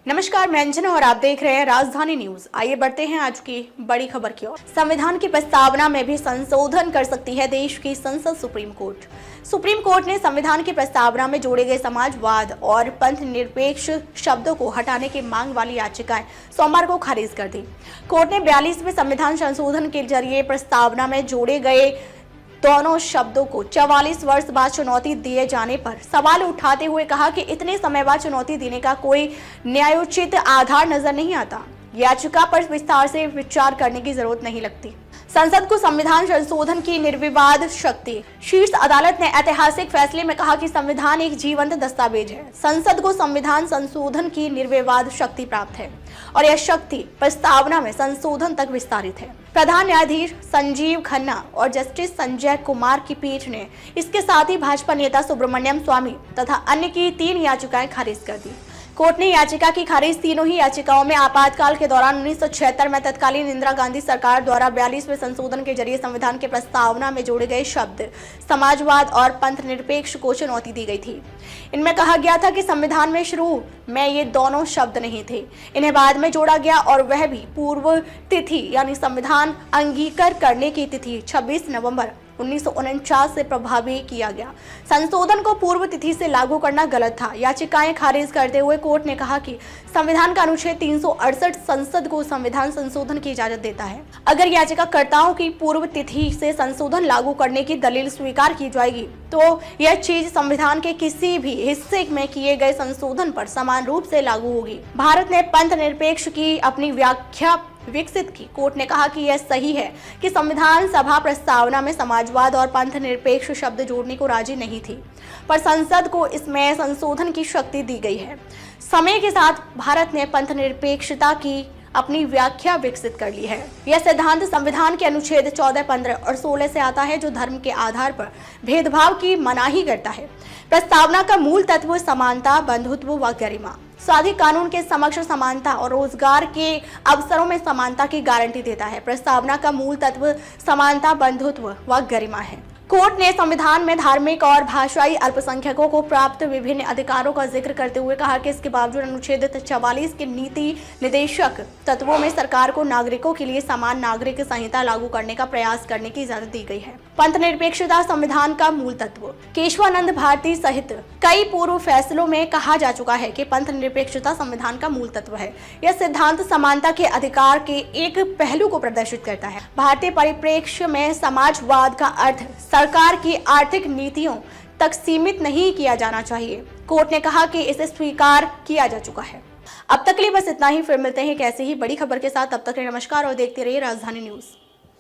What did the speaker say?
नमस्कार, मैं अंजना और आप देख रहे हैं राजधानी न्यूज। आइए बढ़ते हैं आज की बड़ी खबर की ओर। संविधान की प्रस्तावना में भी संशोधन कर सकती है देश की संसद। सुप्रीम कोर्ट ने संविधान की प्रस्तावना में जोड़े गए समाजवाद और पंथ निरपेक्ष शब्दों को हटाने की मांग वाली याचिकाएं सोमवार को खारिज कर दी। कोर्ट ने 42वें संविधान संशोधन के जरिए प्रस्तावना में जोड़े गए दोनों शब्दों को 44 वर्ष बाद चुनौती दिए जाने पर सवाल उठाते हुए कहा कि इतने समय बाद चुनौती देने का कोई न्यायोचित आधार नजर नहीं आता। याचिका पर विस्तार से विचार करने की जरूरत नहीं लगती। संसद को संविधान संशोधन की निर्विवाद शक्ति। शीर्ष अदालत ने ऐतिहासिक फैसले में कहा कि संविधान एक जीवंत दस्तावेज है। संसद को संविधान संशोधन की निर्विवाद शक्ति प्राप्त है और यह शक्ति प्रस्तावना में संशोधन तक विस्तारित है। प्रधान न्यायाधीश संजीव खन्ना और जस्टिस संजय कुमार की पीठ ने इसके साथ ही भाजपा नेता सुब्रमण्यम स्वामी तथा अन्य की 3 याचिकाएं खारिज कर दी। कोर्ट ने याचिका की खारिज तीनों ही याचिकाओं में आपातकाल के दौरान 1976 में तत्कालीन इंदिरा गांधी सरकार द्वारा 42वें संशोधन के जरिए संविधान के प्रस्तावना में जोड़े गए शब्द समाजवाद और पंथ निरपेक्ष को चुनौती दी गई थी। इनमें कहा गया था कि संविधान में शुरू में ये दोनों शब्द नहीं थे, इन्हें बाद में जोड़ा गया और वह भी पूर्व तिथि यानी संविधान अंगीकार करने की तिथि 26 नवंबर 1949 से प्रभावी किया गया। संशोधन को पूर्व तिथि से लागू करना गलत था। याचिकाएं खारिज करते हुए कोर्ट ने कहा कि संविधान का अनुच्छेद 368 संसद को संविधान संशोधन की इजाजत देता है। अगर याचिकाकर्ताओं की पूर्व तिथि से संशोधन लागू करने की दलील स्वीकार की जाएगी तो यह चीज संविधान के किसी भी हिस्से में किए गए संशोधन पर समान रूप से लागू होगी। भारत ने पंथ निरपेक्ष की अपनी व्याख्या विकसित की। कोर्ट ने कहा कि यह सही है कि संविधान सभा प्रस्तावना में समाजवाद और पंथ निरपेक्ष शब्द जोड़ने को राजी नहीं थी, पर संसद को इसमें संशोधन की शक्ति दी गई है। समय के साथ भारत ने पंथ निरपेक्षता की अपनी व्याख्या विकसित कर ली है। यह सिद्धांत संविधान के अनुच्छेद 14, 15 और 16 से आता है, जो धर्म के आधार पर भेदभाव की मनाही करता है। प्रस्तावना का मूल तत्व समानता, बंधुत्व व गरिमा, साथ ही कानून के समक्ष समानता और रोजगार के अवसरों में समानता की गारंटी देता है। प्रस्तावना का मूल तत्व समानता, बंधुत्व व गरिमा है। कोर्ट ने संविधान में धार्मिक और भाषाई अल्पसंख्यकों को प्राप्त विभिन्न अधिकारों का जिक्र करते हुए कहा कि इसके बावजूद अनुच्छेद 44 के नीति निर्देशक तत्वों में सरकार को नागरिकों के लिए समान नागरिक संहिता लागू करने का प्रयास करने की इजाजत दी गई है। पंथ निरपेक्षता संविधान का मूल तत्व। केशवानंद भारती सहित कई पूर्व फैसलों में कहा जा चुका है कि पंथ निरपेक्षता संविधान का मूल तत्व है। यह सिद्धांत समानता के अधिकार के एक पहलू को प्रदर्शित करता है। भारतीय परिप्रेक्ष्य में समाजवाद का अर्थ सरकार की आर्थिक नीतियों तक सीमित नहीं किया जाना चाहिए। कोर्ट ने कहा कि इसे स्वीकार किया जा चुका है। अब तक के लिए बस इतना ही। फिर मिलते हैं एक ऐसी ही बड़ी खबर के साथ। तब तक नमस्कार और देखते रहिए राजधानी न्यूज।